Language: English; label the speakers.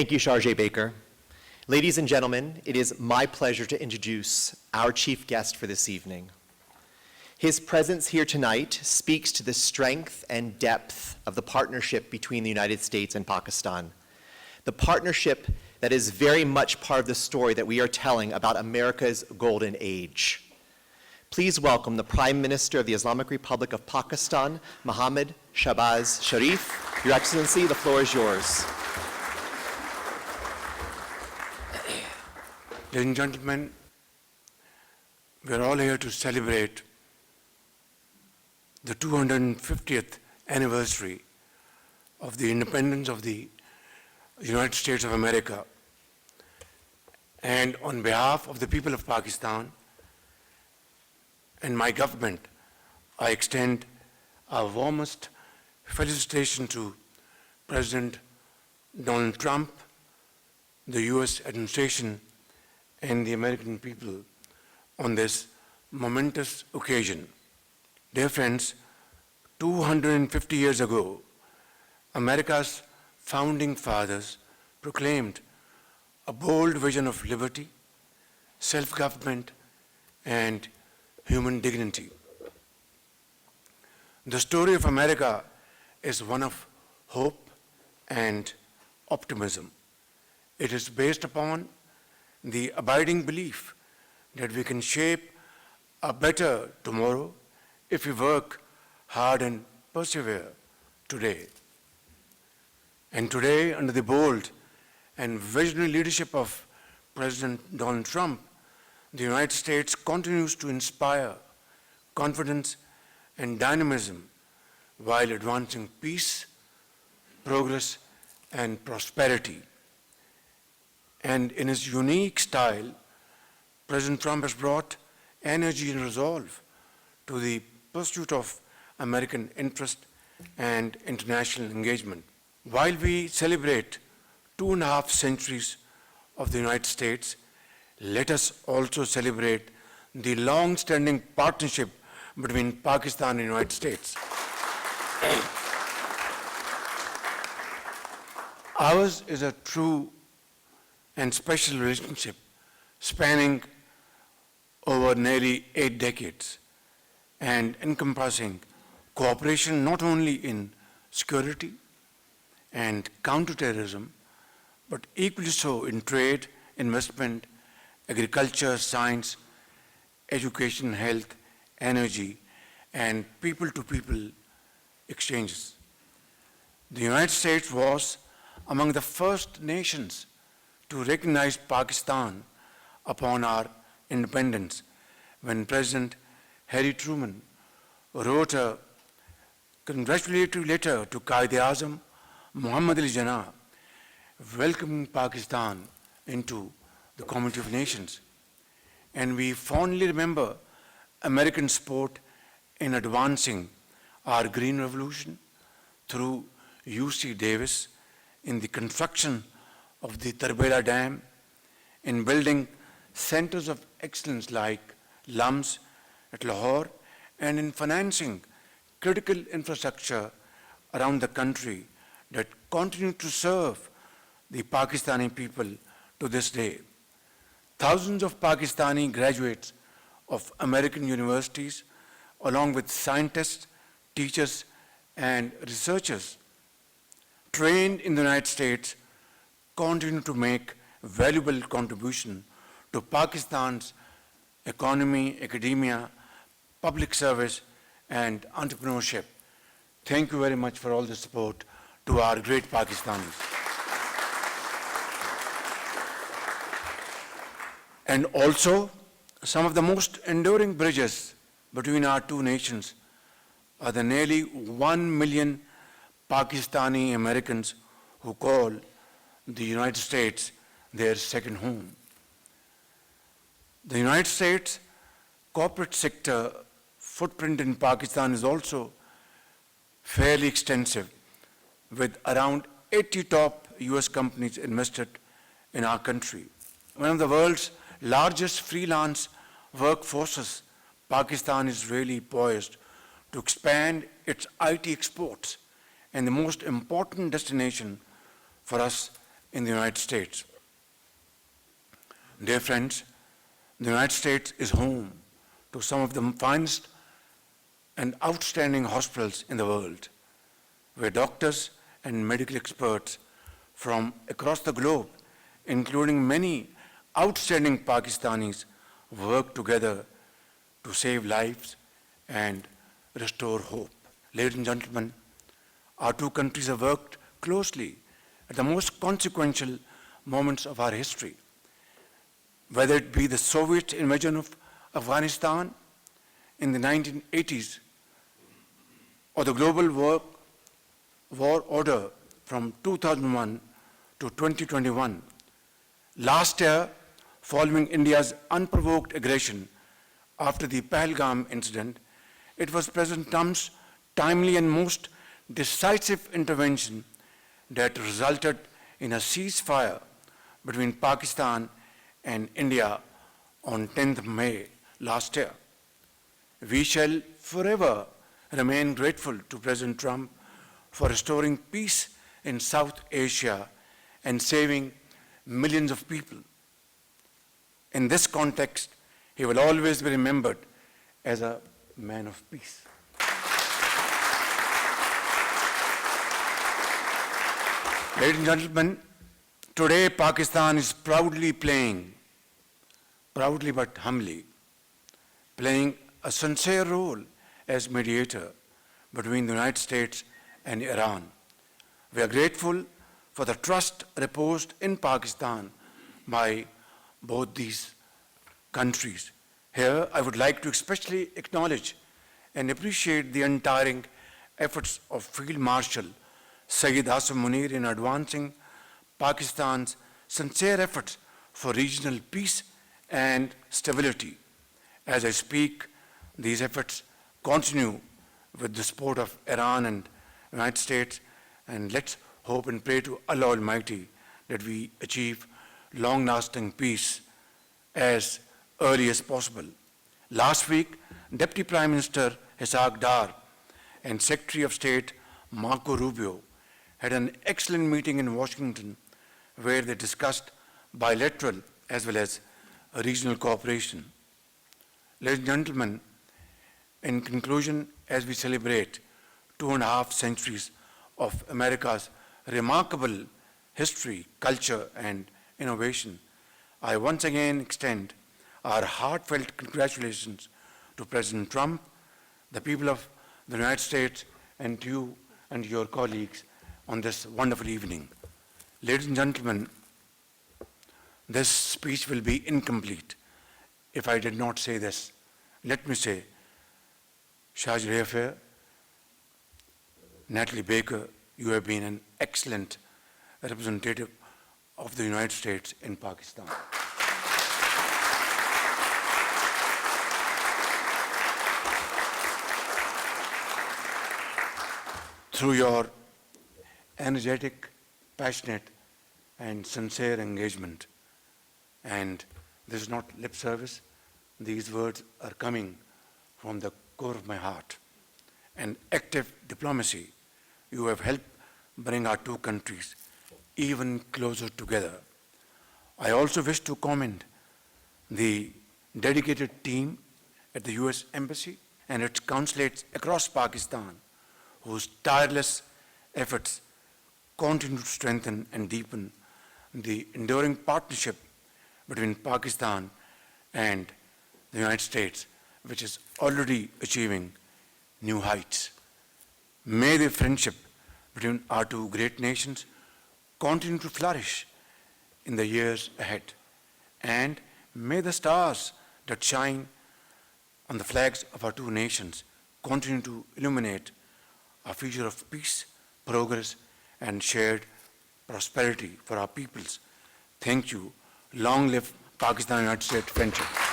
Speaker 1: Thank you, Sharjay Baker. Ladies and gentlemen, it is my pleasure to introduce our chief guest for this evening. His presence here tonight speaks to the strength and depth of the partnership between the United States and Pakistan. The partnership that is very much part of the story that we are telling about America's golden age. Please welcome the Prime Minister of the Islamic Republic of Pakistan, Mohammad Shahbaz Sharif. Your Excellency, the floor is yours.
Speaker 2: Ladies and gentlemen, we are all here to celebrate the 250th anniversary of the independence of the United States of America. And on behalf of the people of Pakistan and my government, I extend our warmest felicitation to President Donald Trump, the US administration, and the American people on this momentous occasion. Dear friends, 250 years ago, America's founding fathers proclaimed a bold vision of liberty, self-government, and human dignity. The story of America is one of hope and optimism. It is based upon the abiding belief that we can shape a better tomorrow if we work hard and persevere today. And today, under the bold and visionary leadership of President Donald Trump, the United States continues to inspire confidence and dynamism while advancing peace, progress, and prosperity. And in his unique style, President Trump has brought energy and resolve to the pursuit of American interest and international engagement. While we celebrate 2.5 centuries of the United States, let us also celebrate the long-standing partnership between Pakistan and the United States. Ours is a true and special relationship spanning over nearly 8 decades and encompassing cooperation not only in security and counterterrorism, but equally so in trade, investment, agriculture, science, education, health, energy, and people-to-people exchanges. The United States was among the first nations to recognize Pakistan upon our independence when President Harry Truman wrote a congratulatory letter to Quaid-e-Azam Muhammad Ali Jinnah, welcoming Pakistan into the Community of Nations. And we fondly remember American support in advancing our Green Revolution through UC Davis in the construction of the Tarbela Dam, in building centers of excellence like LUMS at Lahore, and in financing critical infrastructure around the country that continue to serve the Pakistani people to this day. Thousands of Pakistani graduates of American universities, along with scientists, teachers, and researchers trained in the United States, continue to make valuable contribution to Pakistan's economy, academia, public service, and entrepreneurship. Thank you very much for all the support to our great Pakistanis. And also, some of the most enduring bridges between our two nations are the nearly 1 million Pakistani Americans who call the United States their second home. The United States corporate sector footprint in Pakistan is also fairly extensive, with around 80 top US companies invested in our country. One of the world's largest freelance workforces, Pakistan is really poised to expand its IT exports and the most important destination for us in the United States. Dear friends, the United States is home to some of the finest and outstanding hospitals in the world, where doctors and medical experts from across the globe, including many outstanding Pakistanis, work together to save lives and restore hope. Ladies and gentlemen, our two countries have worked closely at the most consequential moments of our history, whether it be the Soviet invasion of Afghanistan in the 1980s or the global war order from 2001 to 2021. Last year, following India's unprovoked aggression after the Pahalgam incident, it was President Trump's timely and most decisive intervention that resulted in a ceasefire between Pakistan and India on 10th May last year. We shall forever remain grateful to President Trump for restoring peace in South Asia and saving millions of people. In this context, he will always be remembered as a man of peace. Ladies and gentlemen, today Pakistan is proudly but humbly, playing a sincere role as mediator between the United States and Iran. We are grateful for the trust reposed in Pakistan by both these countries. Here, I would like to especially acknowledge and appreciate the untiring efforts of Field Marshal Sayyid Asim Munir in advancing Pakistan's sincere efforts for regional peace and stability. As I speak, these efforts continue with the support of Iran and the United States, and let's hope and pray to Allah Almighty that we achieve long-lasting peace as early as possible. Last week, Deputy Prime Minister Ishaq Dar and Secretary of State Marco Rubio had an excellent meeting in Washington where they discussed bilateral as well as regional cooperation. Ladies and gentlemen, in conclusion, as we celebrate 2.5 centuries of America's remarkable history, culture, and innovation, I once again extend our heartfelt congratulations to President Trump, the people of the United States, and to you and your colleagues on this wonderful evening. Ladies and gentlemen, this speech will be incomplete if I did not say this. Let me say, Shahid Rayafir, Natalie Baker, you have been an excellent representative of the United States in Pakistan. Through your energetic, passionate, and sincere engagement, and this is not lip service, these words are coming from the core of my heart, and active diplomacy, you have helped bring our two countries even closer together. I also wish to commend the dedicated team at the US Embassy and its consulates across Pakistan, whose tireless efforts continue to strengthen and deepen the enduring partnership between Pakistan and the United States, which is already achieving new heights. May the friendship between our two great nations continue to flourish in the years ahead, and may the stars that shine on the flags of our two nations continue to illuminate a future of peace, progress, and shared prosperity for our peoples. Thank you. Long live Pakistan-United States friendship.